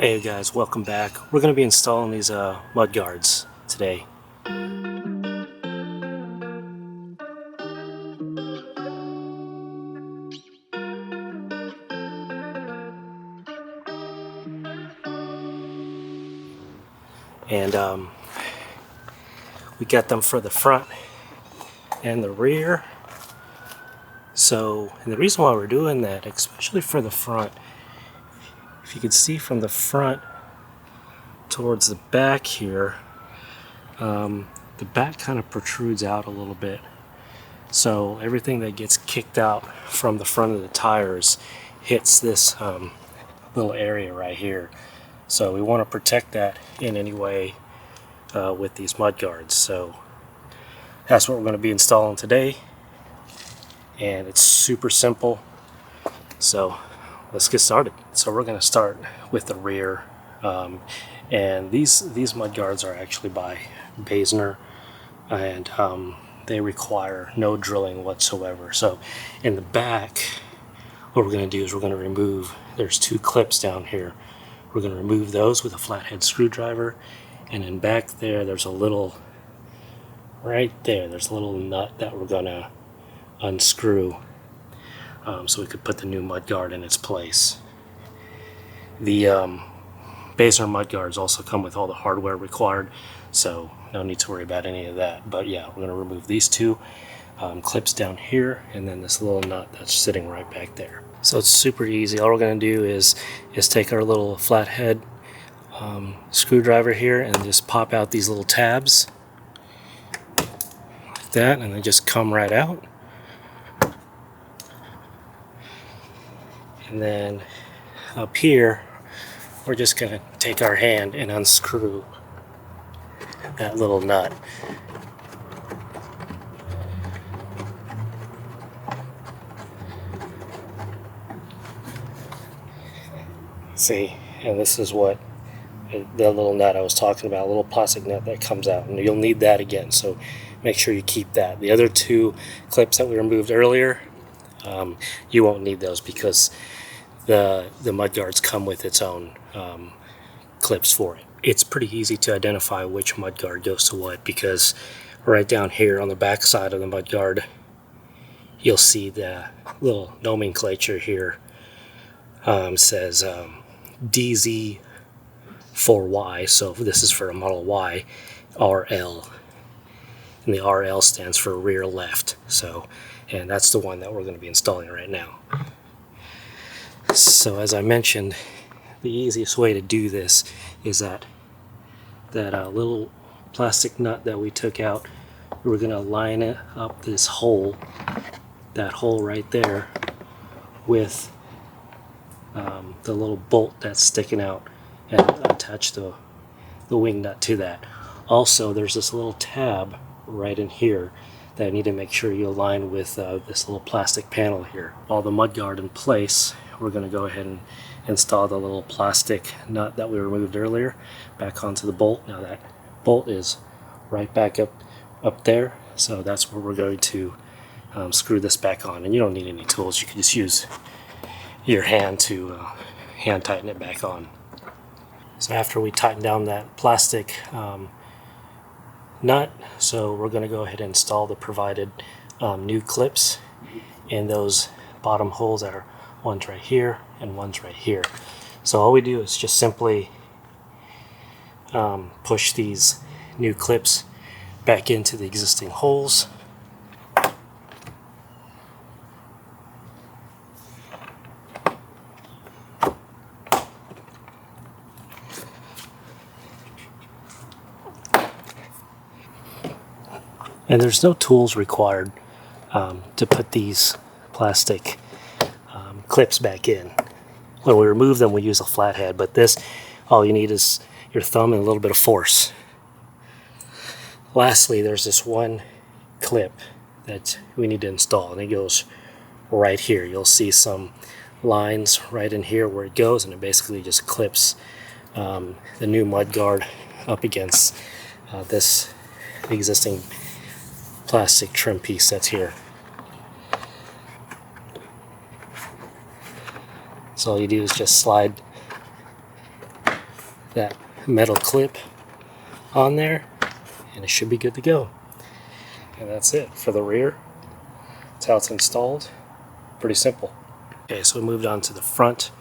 Hey guys, welcome back. We're going to be installing these mud guards today. And we got them for the front and the rear. And the reason why we're doing that, especially for the front, if you can see from the front towards the back here, the back kind of protrudes out a little bit. So everything that gets kicked out from the front of the tires hits this little area right here. So we want to protect that in any way with these mud guards. So that's what we're going to be installing today, and it's super simple. So let's get started. So we're going to start with the rear, and these mud guards are actually by Basenor, and they require no drilling whatsoever. So in the back, what we're going to do is we're going to remove, there's two clips down here. We're going to remove those with a flathead screwdriver, and then back there's a little, right there, there's a little nut that we're going to unscrew so we could put the new mud guard in its place. The Basenor mud guards also come with all the hardware required, so no need to worry about any of that. But yeah, we're going to remove these two clips down here, and then this little nut that's sitting right back there. So it's super easy. All we're going to do is take our little flathead screwdriver here and just pop out these little tabs like that, and they just come right out. And then up here, we're just going to take our hand and unscrew that little nut. See, and this is what the little nut I was talking about, a little plastic nut that comes out, and you'll need that again, so make sure you keep that. The other two clips that we removed earlier, you won't need those because the mud guards come with its own clips for it. It's pretty easy to identify which mud guard goes to what, because right down here on the back side of the mud guard, you'll see the little nomenclature here says DZ for Y, so this is for a Model Y, RL, and the RL stands for rear left. So, and that's the one that we're going to be installing right now. So as I mentioned, the easiest way to do this is that little plastic nut that we took out, we're going to line it up this hole, that hole right there, with the little bolt that's sticking out, and attach the wing nut to that. Also, there's this little tab right in here that I need to make sure you align with this little plastic panel here. All the mud guard in place, we're going to go ahead and install the little plastic nut that we removed earlier back onto the bolt. Now that bolt is right back up there, so that's where we're going to screw this back on. And you don't need any tools, you can just use your hand to hand tighten it back on. So after we tighten down that plastic nut, so we're going to go ahead and install the provided new clips in those bottom holes that are one's right here and one's right here. So all we do is just simply push these new clips back into the existing holes. And there's no tools required to put these plastic clips back in. When we remove them, we use a flathead, but this, all you need is your thumb and a little bit of force. Lastly, there's this one clip that we need to install, and it goes right here. You'll see some lines right in here where it goes, and it basically just clips the new mud guard up against this existing plastic trim piece that's here. So all you do is just slide that metal clip on there, and it should be good to go. And that's it for the rear. That's how it's installed. Pretty simple. Okay, so we moved on to the front,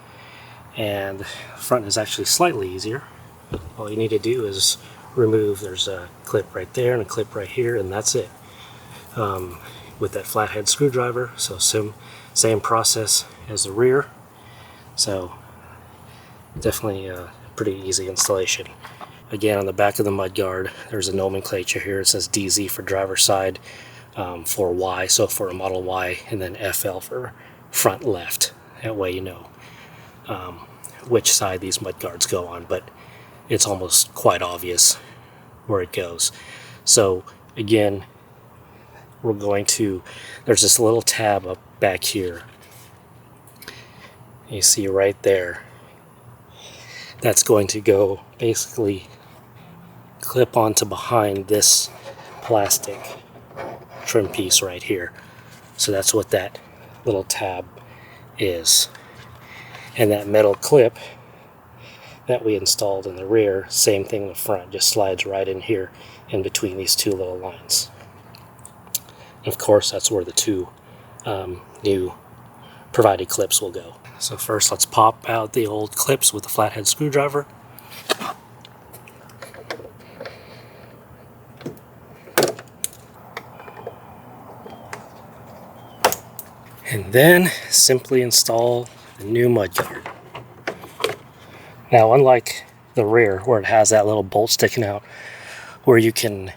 and the front is actually slightly easier. All you need to do is remove, there's a clip right there and a clip right here, and that's it. With that flathead screwdriver, so same process as the rear. So definitely a pretty easy installation. Again, on the back of the mudguard, there's a nomenclature here. It says DZ for driver side, for Y, so for a Model Y, and then FL for front left. That way you know which side these mudguards go on, but it's almost quite obvious where it goes. So again, we're going to, there's this little tab up back here. You see right there. That's going to go basically clip onto behind this plastic trim piece right here. So that's what that little tab is. And that metal clip that we installed in the rear, same thing in the front, just slides right in here in between these two little lines. And of course, that's where the two new provided clips will go. So first, let's pop out the old clips with the flathead screwdriver. And then simply install the new mudguard. Now, unlike the rear, where it has that little bolt sticking out, where you can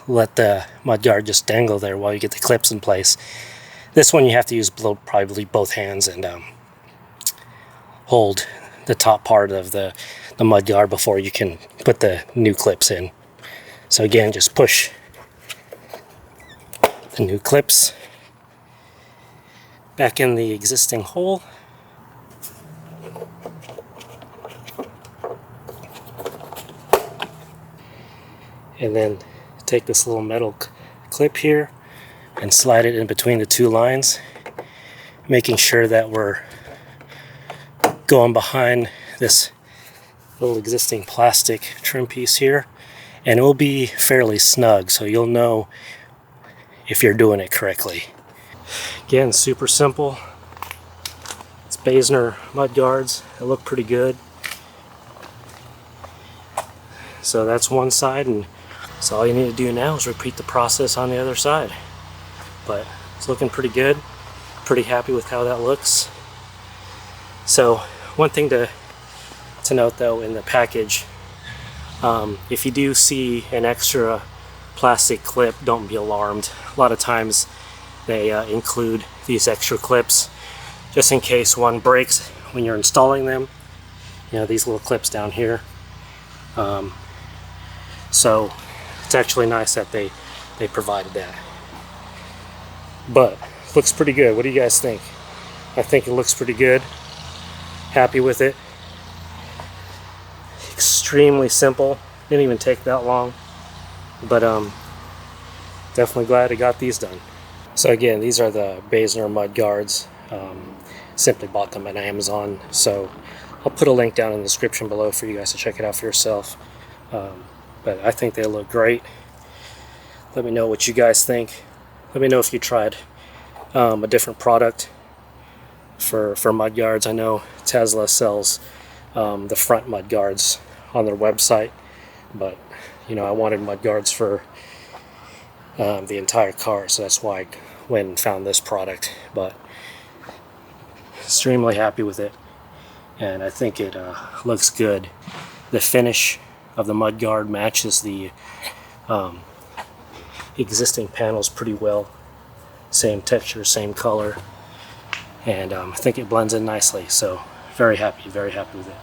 let the mudguard just dangle there while you get the clips in place, this one you have to use probably both hands and hold the top part of the mudguard before you can put the new clips in. So again, just push the new clips back in the existing hole. And then take this little metal clip here and slide it in between the two lines, making sure that we're going behind this little existing plastic trim piece here, and it will be fairly snug, so you'll know if you're doing it correctly. Again, super simple. It's Basenor mud guards. They look pretty good. So that's one side, and so all you need to do now is repeat the process on the other side. But it's looking pretty good. Pretty happy with how that looks. So one thing to note though in the package, if you do see an extra plastic clip, don't be alarmed. A lot of times they include these extra clips just in case one breaks when you're installing them. You know, these little clips down here. So it's actually nice that they provided that. But looks pretty good. What do you guys think? I think it looks pretty good. Happy with it. Extremely simple. Didn't even take that long. But definitely glad I got these done. So again, these are the Basenor mud guards. Simply bought them on Amazon. So I'll put a link down in the description below for you guys to check it out for yourself. But I think they look great. Let me know what you guys think. Let me know if you tried a different product for mud guards. I know Tesla sells the front mud guards on their website, but you know, I wanted mud guards for the entire car, so that's why I went and found this product. But extremely happy with it, and I think it looks good. The finish of the mudguard matches the existing panels pretty well. Same texture, same color, and I think it blends in nicely. So very happy with it.